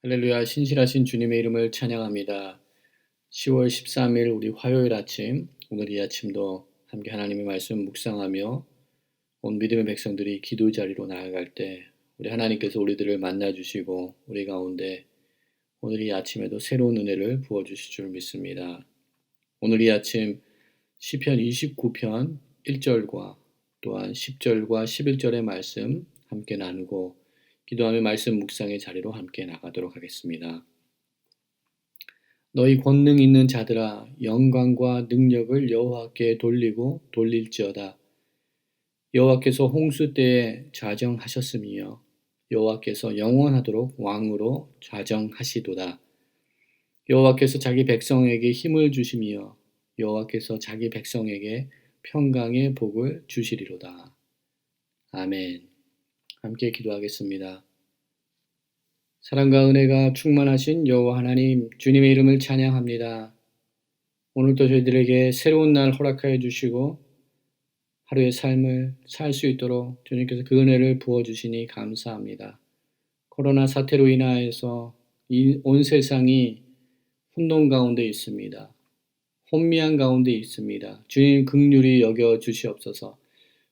할렐루야, 신실하신 주님의 이름을 찬양합니다. 10월 13일 우리 화요일 아침, 오늘 이 아침도 함께 하나님의 말씀 묵상하며 온 믿음의 백성들이 기도 자리로 나아갈 때 우리 하나님께서 우리들을 만나주시고 우리 가운데 오늘 이 아침에도 새로운 은혜를 부어주실 줄 믿습니다. 오늘 이 아침 시편 29편 1절과 또한 10절과 11절의 말씀 함께 나누고 기도하며 말씀 묵상의 자리로 함께 나가도록 하겠습니다. 너희 권능 있는 자들아 영광과 능력을 여호와께 돌리고 돌릴지어다. 여호와께서 홍수 때에 좌정하셨으며 여호와께서 영원하도록 왕으로 좌정하시도다. 여호와께서 자기 백성에게 힘을 주시며 여호와께서 자기 백성에게 평강의 복을 주시리로다. 아멘. 함께 기도하겠습니다. 사랑과 은혜가 충만하신 여호와 하나님, 주님의 이름을 찬양합니다. 오늘도 저희들에게 새로운 날 허락하여 주시고 하루의 삶을 살 수 있도록 주님께서 그 은혜를 부어주시니 감사합니다. 코로나 사태로 인하여서 온 세상이 혼돈 가운데 있습니다. 혼미한 가운데 있습니다. 주님 긍휼히 여겨 주시옵소서.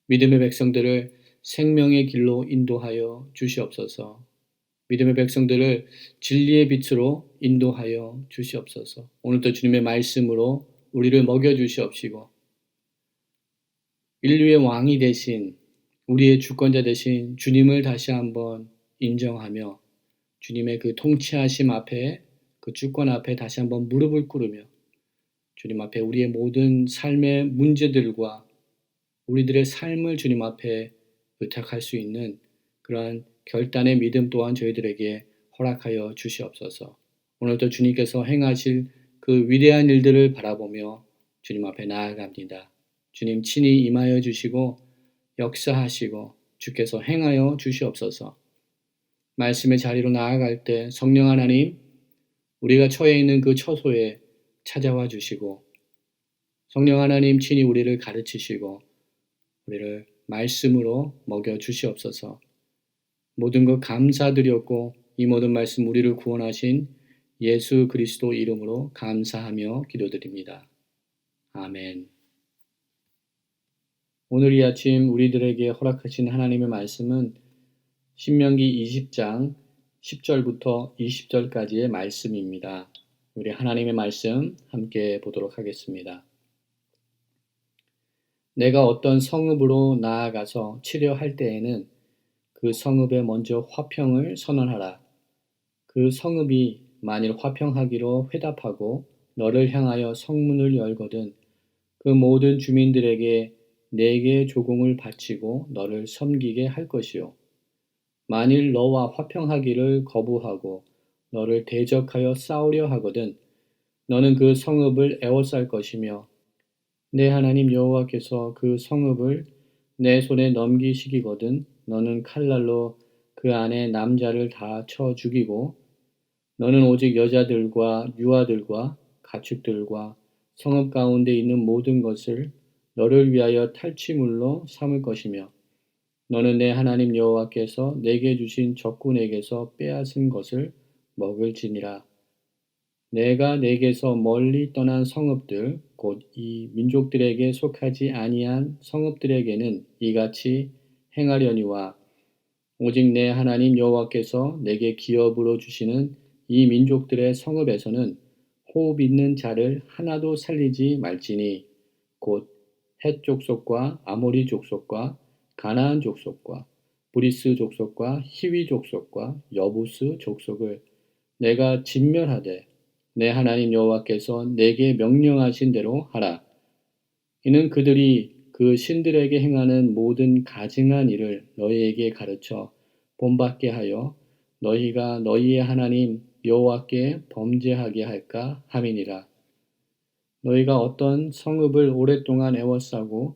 믿음의 백성들을 생명의 길로 인도하여 주시옵소서. 믿음의 백성들을 진리의 빛으로 인도하여 주시옵소서. 오늘도 주님의 말씀으로 우리를 먹여주시옵시고 인류의 왕이 되신 우리의 주권자 되신 주님을 다시 한번 인정하며 주님의 그 통치하심 앞에 그 주권 앞에 다시 한번 무릎을 꿇으며 주님 앞에 우리의 모든 삶의 문제들과 우리들의 삶을 주님 앞에 의탁할 수 있는 그러한 결단의 믿음 또한 저희들에게 허락하여 주시옵소서. 오늘도 주님께서 행하실 그 위대한 일들을 바라보며 주님 앞에 나아갑니다. 주님 친히 임하여 주시고 역사하시고 주께서 행하여 주시옵소서. 말씀의 자리로 나아갈 때 성령 하나님, 우리가 처해 있는 그 처소에 찾아와 주시고 성령 하나님 친히 우리를 가르치시고 우리를 말씀으로 먹여 주시옵소서. 모든 것 감사드렸고 이 모든 말씀 우리를 구원하신 예수 그리스도 이름으로 감사하며 기도드립니다. 아멘. 오늘 이 아침 우리들에게 허락하신 하나님의 말씀은 신명기 20장 10절부터 20절까지의 말씀입니다. 우리 하나님의 말씀 함께 보도록 하겠습니다. 내가 어떤 성읍으로 나아가서 치려할 때에는 그 성읍에 먼저 화평을 선언하라. 그 성읍이 만일 화평하기로 회답하고 너를 향하여 성문을 열거든 그 모든 주민들에게 내게 조공을 바치고 너를 섬기게 할 것이요. 만일 너와 화평하기를 거부하고 너를 대적하여 싸우려 하거든 너는 그 성읍을 에워쌀 것이며 내 하나님 여호와께서 그 성읍을 내 손에 넘기시기거든 너는 칼날로 그 안에 남자를 다 쳐 죽이고 너는 오직 여자들과 유아들과 가축들과 성읍 가운데 있는 모든 것을 너를 위하여 탈취물로 삼을 것이며 너는 내 하나님 여호와께서 내게 주신 적군에게서 빼앗은 것을 먹을지니라. 내가 내게서 멀리 떠난 성읍들 곧 이 민족들에게 속하지 아니한 성읍들에게는 이같이 행하려니와 오직 내 하나님 여호와께서 내게 기업으로 주시는 이 민족들의 성읍에서는 호흡 있는 자를 하나도 살리지 말지니 곧 헷 족속과 아모리 족속과 가나안 족속과 브리스 족속과 히위 족속과 여부스 족속을 내가 진멸하되 내 하나님 여호와께서 내게 명령하신 대로 하라. 이는 그들이 그 신들에게 행하는 모든 가증한 일을 너희에게 가르쳐 본받게 하여 너희가 너희의 하나님 여호와께 범죄하게 할까 함이니라. 너희가 어떤 성읍을 오랫동안 애워싸고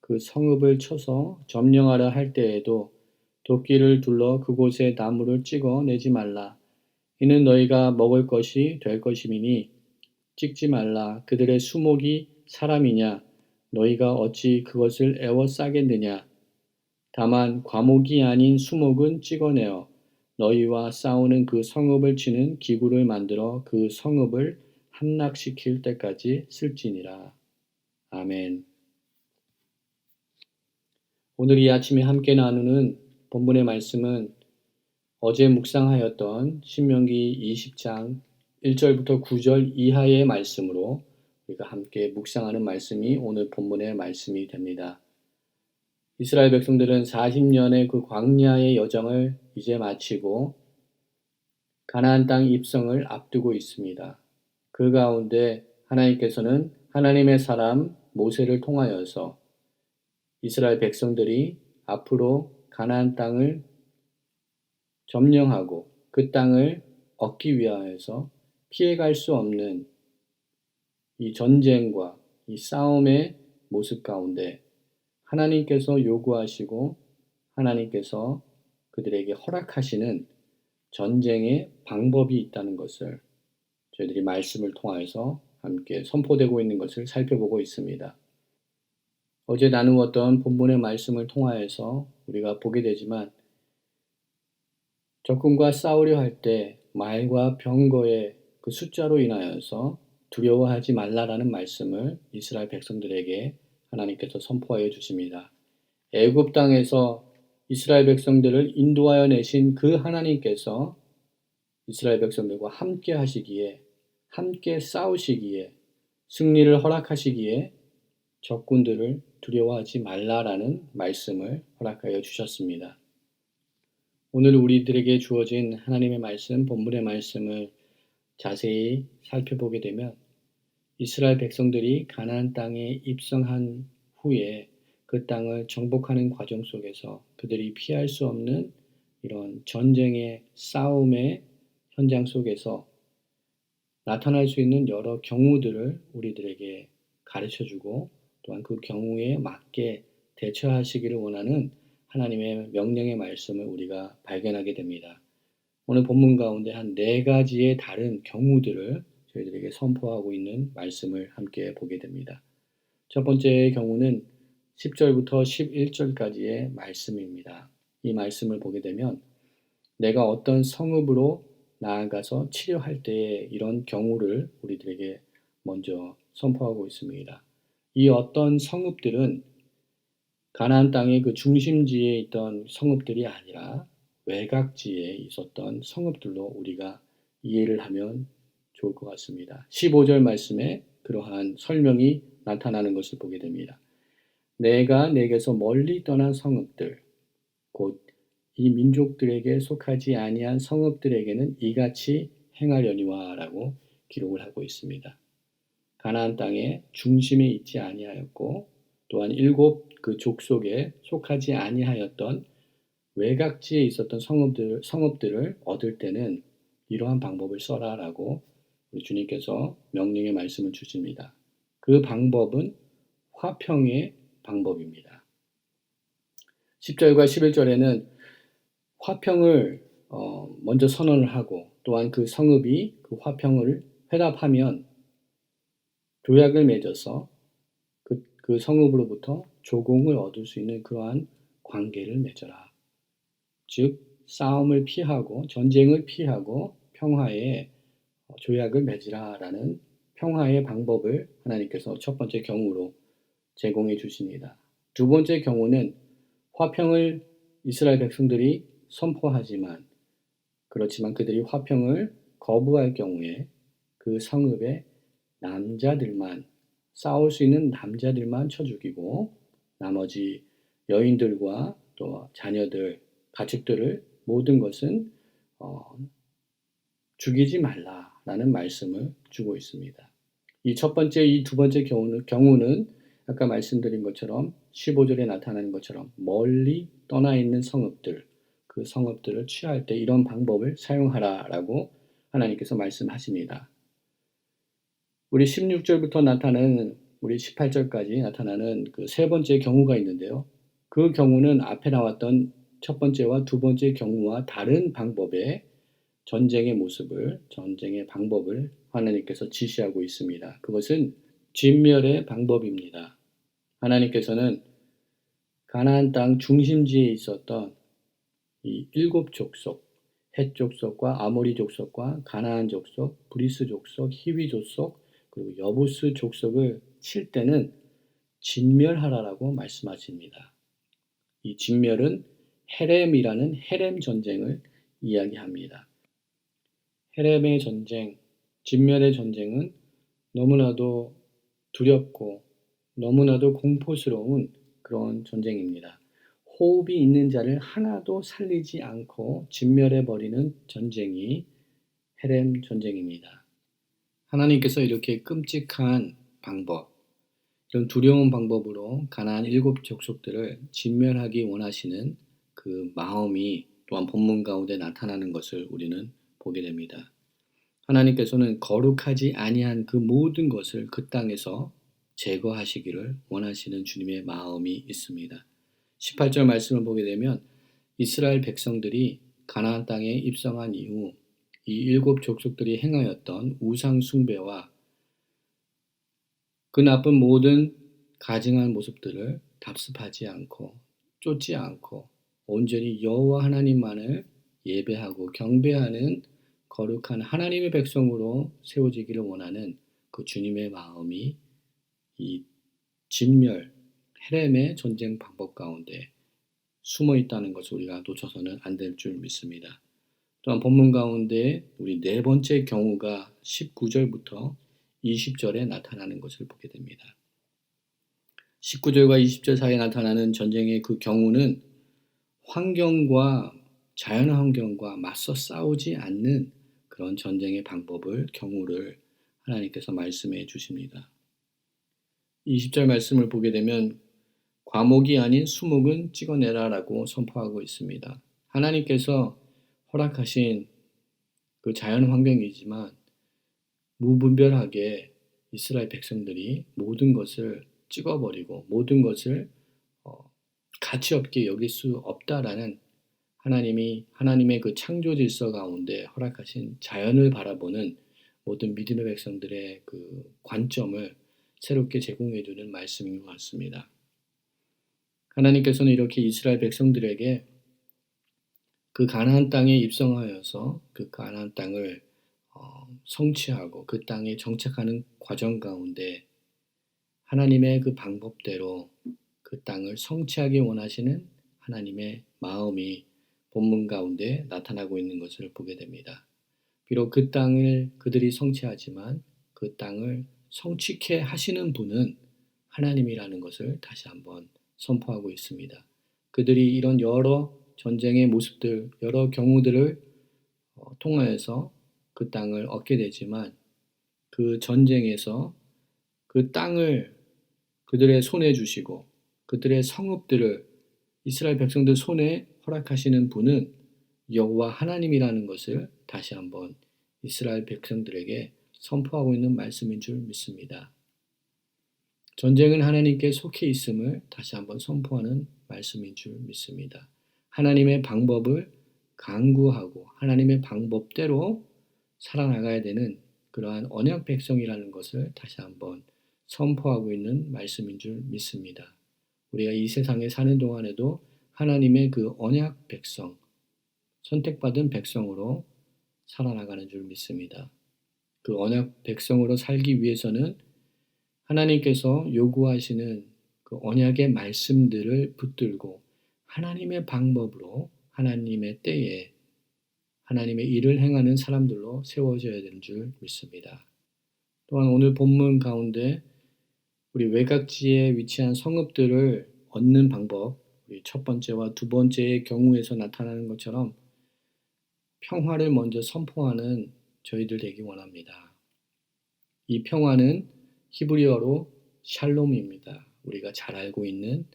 그 성읍을 쳐서 점령하려 할 때에도 도끼를 둘러 그곳에 나무를 찍어 내지 말라. 이는 너희가 먹을 것이 될 것임이니 찍지 말라. 그들의 수목이 사람이냐? 너희가 어찌 그것을 애워싸겠느냐? 다만 과목이 아닌 수목은 찍어내어 너희와 싸우는 그 성읍을 치는 기구를 만들어 그 성읍을 함락시킬 때까지 쓸지니라. 아멘. 오늘 이 아침에 함께 나누는 본문의 말씀은 어제 묵상하였던 신명기 20장 1절부터 9절 이하의 말씀으로 우리가 함께 묵상하는 말씀이 오늘 본문의 말씀이 됩니다. 이스라엘 백성들은 40년의 그 광야의 여정을 이제 마치고 가나안 땅 입성을 앞두고 있습니다. 그 가운데 하나님께서는 하나님의 사람 모세를 통하여서 이스라엘 백성들이 앞으로 가나안 땅을 점령하고 그 땅을 얻기 위하여서 피해갈 수 없는 이 전쟁과 이 싸움의 모습 가운데 하나님께서 요구하시고 하나님께서 그들에게 허락하시는 전쟁의 방법이 있다는 것을 저희들이 말씀을 통해서 함께 선포되고 있는 것을 살펴보고 있습니다. 어제 나누었던 본문의 말씀을 통하여서 우리가 보게 되지만 적군과 싸우려 할 때 말과 병거의 그 숫자로 인하여서 두려워하지 말라라는 말씀을 이스라엘 백성들에게 하나님께서 선포하여 주십니다. 애굽 땅에서 이스라엘 백성들을 인도하여 내신 그 하나님께서 이스라엘 백성들과 함께 하시기에, 함께 싸우시기에, 승리를 허락하시기에 적군들을 두려워하지 말라라는 말씀을 허락하여 주셨습니다. 오늘 우리들에게 주어진 하나님의 말씀, 본문의 말씀을 자세히 살펴보게 되면 이스라엘 백성들이 가나안 땅에 입성한 후에 그 땅을 정복하는 과정 속에서 그들이 피할 수 없는 이런 전쟁의 싸움의 현장 속에서 나타날 수 있는 여러 경우들을 우리들에게 가르쳐주고 또한 그 경우에 맞게 대처하시기를 원하는 하나님의 명령의 말씀을 우리가 발견하게 됩니다. 오늘 본문 가운데 한 4가지의 다른 경우들을 저희들에게 선포하고 있는 말씀을 함께 보게 됩니다. 첫 번째의 경우는 10절부터 11절까지의 말씀입니다. 이 말씀을 보게 되면 내가 어떤 성읍으로 나아가서 치료할 때의 이런 경우를 우리들에게 먼저 선포하고 있습니다. 이 어떤 성읍들은 가나안 땅의 그 중심지에 있던 성읍들이 아니라 외곽지에 있었던 성읍들로 우리가 이해를 하면 좋을 것 같습니다. 15절 말씀에 그러한 설명이 나타나는 것을 보게 됩니다. 내가 내게서 멀리 떠난 성읍들, 곧 이 민족들에게 속하지 아니한 성읍들에게는 이같이 행하려니와 라고 기록을 하고 있습니다. 가나안 땅의 중심에 있지 아니하였고 또한 7 그 족속에 속하지 아니하였던 외곽지에 있었던 성읍들을 얻을 때는 이러한 방법을 써라라고 우리 주님께서 명령의 말씀을 주십니다. 그 방법은 화평의 방법입니다. 10절과 11절에는 화평을 먼저 선언을 하고 또한 그 성읍이 그 화평을 회답하면 조약을 맺어서 그 성읍으로부터 조공을 얻을 수 있는 그러한 관계를 맺어라. 즉 싸움을 피하고 전쟁을 피하고 평화의 조약을 맺으라라는 평화의 방법을 하나님께서 첫 번째 경우로 제공해 주십니다. 두 번째 경우는 화평을 이스라엘 백성들이 선포하지만 그렇지만 그들이 화평을 거부할 경우에 그 성읍의 남자들만 싸울 수 있는 남자들만 쳐 죽이고 나머지 여인들과 또 자녀들, 가축들을 모든 것은 죽이지 말라라는 말씀을 주고 있습니다. 이 첫 번째, 이 두 번째 경우는 아까 말씀드린 것처럼 15절에 나타나는 것처럼 멀리 떠나 있는 성읍들, 그 성읍들을 취할 때 이런 방법을 사용하라라고 하나님께서 말씀하십니다. 우리 16절부터 나타나는 우리 18절까지 나타나는 그 세 번째 경우가 있는데요. 그 경우는 앞에 나왔던 첫 번째와 두 번째 경우와 다른 방법의 전쟁의 모습을, 전쟁의 방법을 하나님께서 지시하고 있습니다. 그것은 진멸의 방법입니다. 하나님께서는 가나안 땅 중심지에 있었던 이 7 족속, 헷 족속과 아모리 족속과 가나안 족속, 브리스 족속, 히위 족속, 그리고 여부스 족속을 칠 때는 진멸하라라고 말씀하십니다. 이 진멸은 헤렘이라는 헤렘 전쟁을 이야기합니다. 헤렘의 전쟁, 진멸의 전쟁은 너무나도 두렵고 너무나도 공포스러운 그런 전쟁입니다. 호흡이 있는 자를 하나도 살리지 않고 진멸해버리는 전쟁이 헤렘 전쟁입니다. 하나님께서 이렇게 끔찍한 방법, 이런 두려운 방법으로 가나안 7 족속들을 진멸하기 원하시는 그 마음이 또한 본문 가운데 나타나는 것을 우리는 보게 됩니다. 하나님께서는 거룩하지 아니한 그 모든 것을 그 땅에서 제거하시기를 원하시는 주님의 마음이 있습니다. 18절 말씀을 보게 되면 이스라엘 백성들이 가나안 땅에 입성한 이후 이 7 족속들이 행하였던 우상 숭배와 그 나쁜 모든 가증한 모습들을 답습하지 않고 쫓지 않고 온전히 여호와 하나님만을 예배하고 경배하는 거룩한 하나님의 백성으로 세워지기를 원하는 그 주님의 마음이 이 진멸, 헤렘의 전쟁 방법 가운데 숨어 있다는 것을 우리가 놓쳐서는 안 될 줄 믿습니다. 또한 본문 가운데 우리 네 번째 경우가 19절부터 20절에 나타나는 것을 보게 됩니다. 19절과 20절 사이에 나타나는 전쟁의 그 경우는 환경과 자연 환경과 맞서 싸우지 않는 그런 전쟁의 방법을 경우를 하나님께서 말씀해 주십니다. 20절 말씀을 보게 되면 과목이 아닌 수목은 찍어내라라고 선포하고 있습니다. 하나님께서 허락하신 그 자연 환경이지만 무분별하게 이스라엘 백성들이 모든 것을 찍어버리고 모든 것을 가치 없게 여길 수 없다라는 하나님의 그 창조 질서 가운데 허락하신 자연을 바라보는 모든 믿음의 백성들의 그 관점을 새롭게 제공해 주는 말씀인 것 같습니다. 하나님께서는 이렇게 이스라엘 백성들에게 그 가나안 땅에 입성하여서 그 가나안 땅을 성취하고 그 땅에 정착하는 과정 가운데 하나님의 그 방법대로 그 땅을 성취하기 원하시는 하나님의 마음이 본문 가운데 나타나고 있는 것을 보게 됩니다. 비록 그 땅을 그들이 성취하지만 그 땅을 성취케 하시는 분은 하나님이라는 것을 다시 한번 선포하고 있습니다. 그들이 이런 여러 전쟁의 모습들, 여러 경우들을 통하여서 그 땅을 얻게 되지만 그 전쟁에서 그 땅을 그들의 손에 주시고 그들의 성읍들을 이스라엘 백성들 손에 허락하시는 분은 여호와 하나님이라는 것을 다시 한번 이스라엘 백성들에게 선포하고 있는 말씀인 줄 믿습니다. 전쟁은 하나님께 속해 있음을 다시 한번 선포하는 말씀인 줄 믿습니다. 하나님의 방법을 강구하고 하나님의 방법대로 살아나가야 되는 그러한 언약 백성이라는 것을 다시 한번 선포하고 있는 말씀인 줄 믿습니다. 우리가 이 세상에 사는 동안에도 하나님의 그 언약 백성, 선택받은 백성으로 살아나가는 줄 믿습니다. 그 언약 백성으로 살기 위해서는 하나님께서 요구하시는 그 언약의 말씀들을 붙들고 하나님의 방법으로 하나님의 때에 하나님의 일을 행하는 사람들로 세워져야 되는 줄 믿습니다. 또한 오늘 본문 가운데 우리 외곽지에 위치한 성읍들을 얻는 방법, 우리 첫 번째와 두 번째의 경우에서 나타나는 것처럼 평화를 먼저 선포하는 저희들 되기 원합니다. 이 평화는 히브리어로 샬롬입니다. 우리가 잘 알고 있는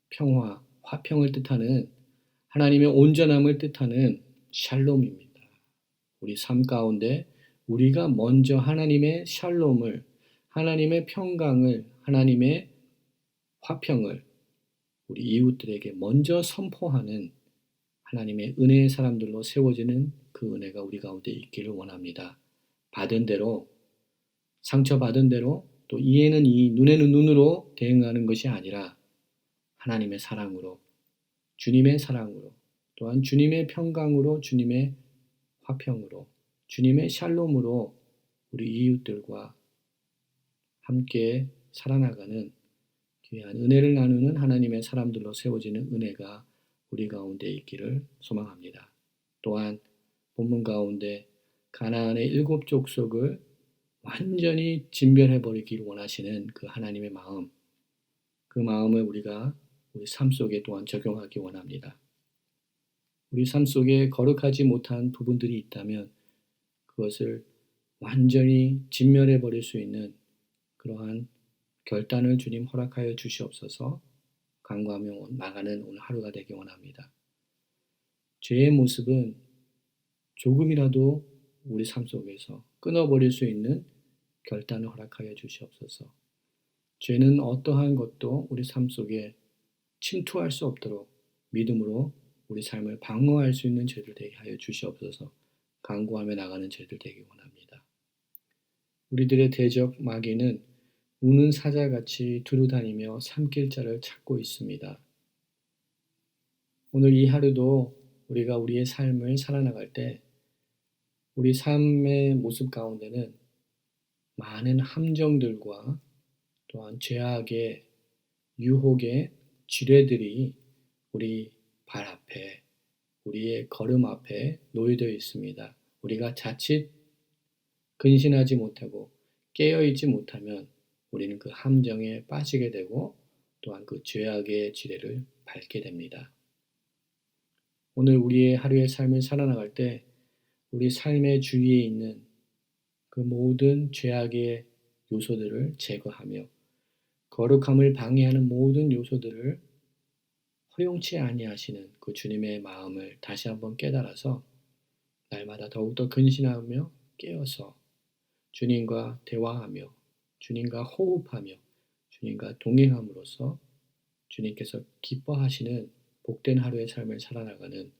평화, 화평을 뜻하는 하나님의 온전함을 뜻하는 샬롬입니다. 우리 삶 가운데 우리가 먼저 하나님의 샬롬을, 하나님의 평강을, 하나님의 화평을 우리 이웃들에게 먼저 선포하는 하나님의 은혜의 사람들로 세워지는 그 은혜가 우리 가운데 있기를 원합니다. 받은 대로, 상처받은 대로, 또 이에는 이, 눈에는 눈으로 대응하는 것이 아니라 하나님의 사랑으로, 주님의 사랑으로, 또한 주님의 평강으로, 주님의 화평으로 주님의 샬롬으로 우리 이웃들과 함께 살아나가는 귀한 은혜를 나누는 하나님의 사람들로 세워지는 은혜가 우리 가운데 있기를 소망합니다. 또한 본문 가운데 가나안의 7 족속을 완전히 진멸해버리기를 원하시는 그 하나님의 마음, 그 마음을 우리가 우리 삶 속에 또한 적용하기 원합니다. 우리 삶 속에 거룩하지 못한 부분들이 있다면 그것을 완전히 진멸해버릴 수 있는 그러한 결단을 주님 허락하여 주시옵소서. 간구하며 나가는 오늘 하루가 되기 원합니다. 죄의 모습은 조금이라도 우리 삶 속에서 끊어버릴 수 있는 결단을 허락하여 주시옵소서. 죄는 어떠한 것도 우리 삶 속에 침투할 수 없도록 믿음으로 우리 삶을 방어할 수 있는 죄들 되게 하여 주시옵소서. 간구하며 나가는 죄들 되기 원합니다. 우리들의 대적 마귀는 우는 사자같이 두루다니며 삼킬 자를 찾고 있습니다. 오늘 이 하루도 우리가 우리의 삶을 살아나갈 때 우리 삶의 모습 가운데는 많은 함정들과 또한 죄악의 유혹의 지뢰들이 우리 발 앞에, 우리의 걸음 앞에 놓여져 있습니다. 우리가 자칫 근신하지 못하고 깨어있지 못하면 우리는 그 함정에 빠지게 되고 또한 그 죄악의 지뢰를 밟게 됩니다. 오늘 우리의 하루의 삶을 살아나갈 때 우리 삶의 주위에 있는 그 모든 죄악의 요소들을 제거하며 거룩함을 방해하는 모든 요소들을 허용치 아니하시는 그 주님의 마음을 다시 한번 깨달아서 날마다 더욱더 근신하며 깨어서 주님과 대화하며 주님과 호흡하며 주님과 동행함으로써 주님께서 기뻐하시는 복된 하루의 삶을 살아나가는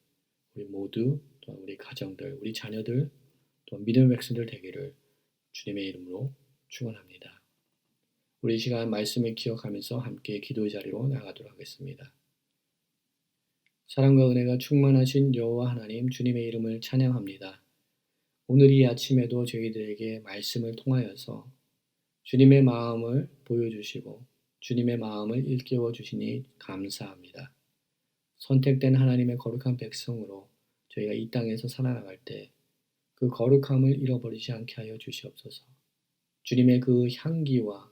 우리 모두 또한 우리 가정들, 우리 자녀들 또한 믿음의 백성들 되기를 주님의 이름으로 축원합니다. 우리 시간 말씀을 기억하면서 함께 기도의 자리로 나가도록 하겠습니다. 사랑과 은혜가 충만하신 여호와 하나님 주님의 이름을 찬양합니다. 오늘 이 아침에도 저희들에게 말씀을 통하여서 주님의 마음을 보여주시고 주님의 마음을 일깨워 주시니 감사합니다. 선택된 하나님의 거룩한 백성으로 저희가 이 땅에서 살아나갈 때 그 거룩함을 잃어버리지 않게 하여 주시옵소서. 주님의 그 향기와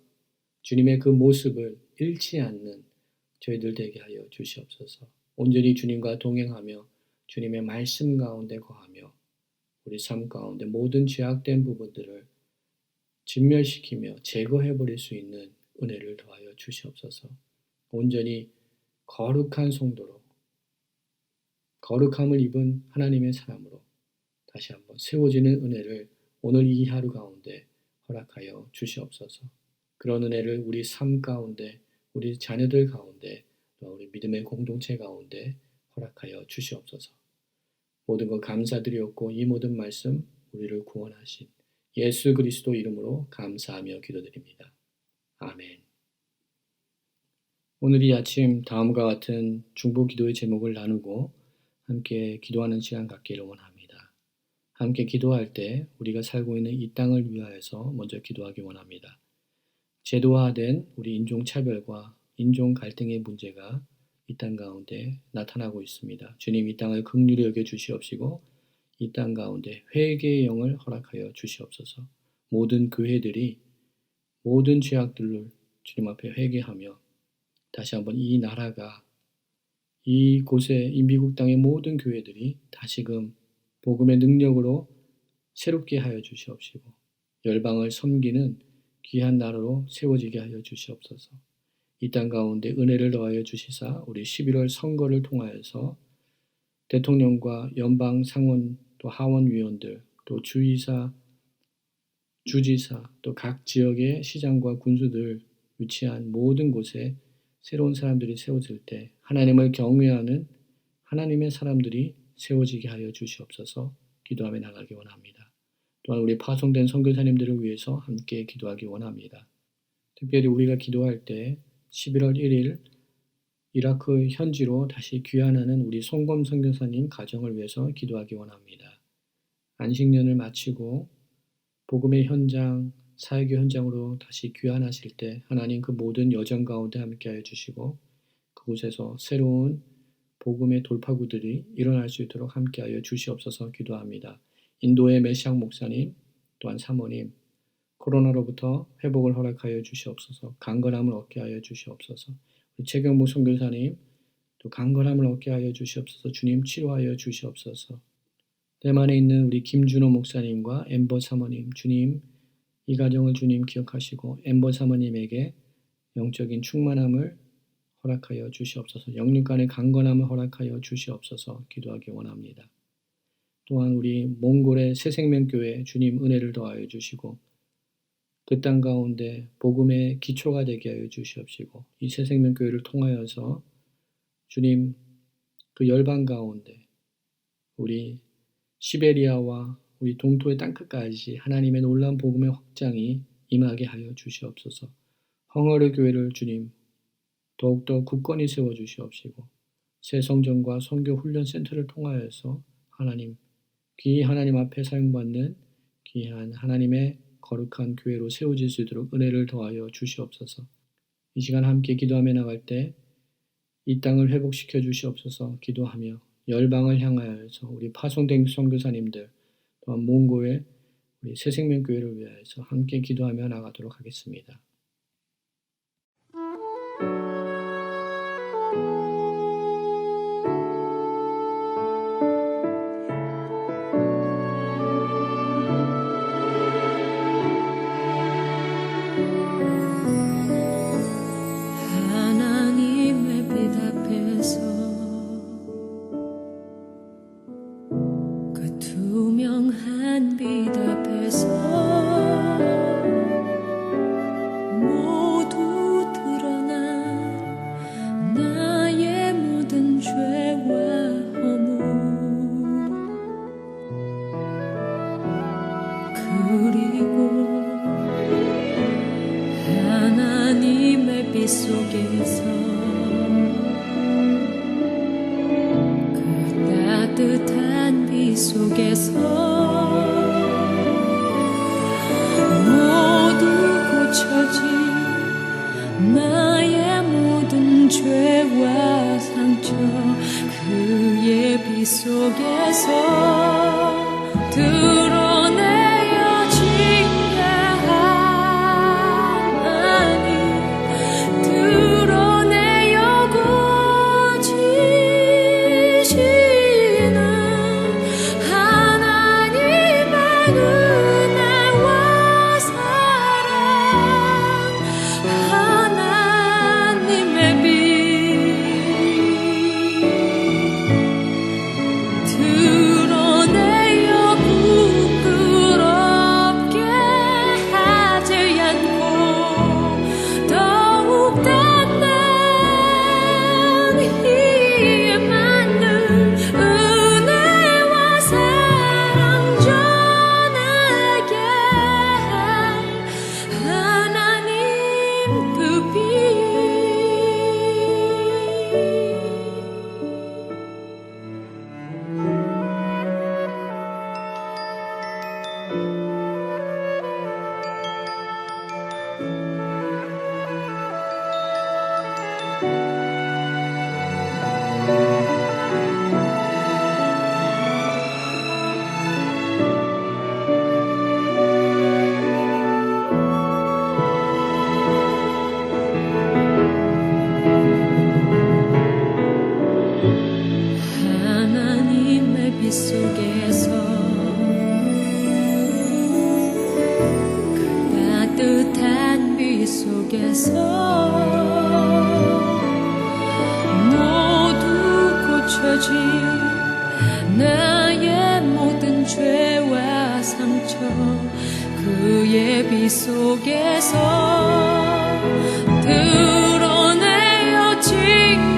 주님의 그 모습을 잃지 않는 저희들 되게 하여 주시옵소서. 온전히 주님과 동행하며 주님의 말씀 가운데 거하며 우리 삶 가운데 모든 죄악된 부분들을 진멸시키며 제거해버릴 수 있는 은혜를 더하여 주시옵소서. 온전히 거룩한 성도로 거룩함을 입은 하나님의 사람으로 다시 한번 세워지는 은혜를 오늘 이 하루 가운데 허락하여 주시옵소서. 그런 은혜를 우리 삶 가운데 우리 자녀들 가운데 또 우리 믿음의 공동체 가운데 허락하여 주시옵소서. 모든 것 감사드리옵고 이 모든 말씀 우리를 구원하신 예수 그리스도 이름으로 감사하며 기도드립니다. 아멘. 오늘 이 아침 다음과 같은 중보 기도의 제목을 나누고 함께 기도하는 시간 갖기를 원합니다. 함께 기도할 때 우리가 살고 있는 이 땅을 위하여서 먼저 기도하기 원합니다. 제도화된 우리 인종차별과 인종 갈등의 문제가 이 땅 가운데 나타나고 있습니다. 주님 이 땅을 긍휼히 여겨 주시옵시고 이 땅 가운데 회개의 영을 허락하여 주시옵소서. 모든 교회들이 모든 죄악들을 주님 앞에 회개하며 다시 한번 이 나라가 이곳에 이 미국 땅의 모든 교회들이 다시금 복음의 능력으로 새롭게 하여 주시옵시고 열방을 섬기는 귀한 나라로 세워지게 하여 주시옵소서. 이 땅 가운데 은혜를 더하여 주시사 우리 11월 선거를 통하여서 대통령과 연방 상원 또 하원 위원들 또 주의사 주지사 또 각 지역의 시장과 군수들 위치한 모든 곳에 새로운 사람들이 세워질 때 하나님을 경외하는 하나님의 사람들이 세워지게 하여 주시옵소서. 기도하며 나가기 원합니다. 또한 우리 파송된 선교사님들을 위해서 함께 기도하기 원합니다. 특별히 우리가 기도할 때 11월 1일 이라크 현지로 다시 귀환하는 우리 송검 선교사님 가정을 위해서 기도하기 원합니다. 안식년을 마치고 복음의 현장, 사역의 현장으로 다시 귀환하실 때 하나님 그 모든 여정 가운데 함께하여 주시고 그곳에서 새로운 복음의 돌파구들이 일어날 수 있도록 함께하여 주시옵소서 기도합니다. 인도의 메시앙 목사님 또한 사모님 코로나로부터 회복을 허락하여 주시옵소서. 강건함을 얻게 하여 주시옵소서. 최경복 선교사님 또 강건함을 얻게 하여 주시옵소서. 주님 치료하여 주시옵소서. 대만에 있는 우리 김준호 목사님과 엠버 사모님 주님 이 가정을 주님 기억하시고 엠버 사모님에게 영적인 충만함을 허락하여 주시옵소서. 영육 간의 강건함을 허락하여 주시옵소서 기도하기 원합니다. 또한 우리 몽골의 새생명교회 주님 은혜를 더하여 주시고 그 땅 가운데 복음의 기초가 되게 하여 주시옵시고 이 새생명교회를 통하여서 주님 그 열방 가운데 우리 시베리아와 우리 동토의 땅끝까지 하나님의 놀라운 복음의 확장이 임하게 하여 주시옵소서. 헝어리 교회를 주님 더욱더 굳건히 세워주시옵시고 새 성전과 선교 훈련 센터를 통하여서 하나님 귀히 하나님 앞에 사용받는 귀한 하나님의 거룩한 교회로 세워질 수 있도록 은혜를 더하여 주시옵소서. 이 시간 함께 기도하며 나갈 때 이 땅을 회복시켜 주시옵소서 기도하며 열방을 향하여서 우리 파송된 선교사님들 또한 몽고의 우리 새생명교회를 위하여서 함께 기도하며 나가도록 하겠습니다. 나의 모든 죄와 상처 그의 빛 속에서 드러내어 징계하나니 드러내어 고치시는 하나님의 은혜와 사랑 하나님의 빛 드러내어 부끄럽게 하지 않고 더욱 닿는 힘 받는 은혜와 사랑 전하게 하나님 그 빛 하나님의 빛 속에서 그 따뜻한 빛 속에서 모두 고쳐진 나의 모든 죄와 상처 그의 빛 속에서 드러내어 징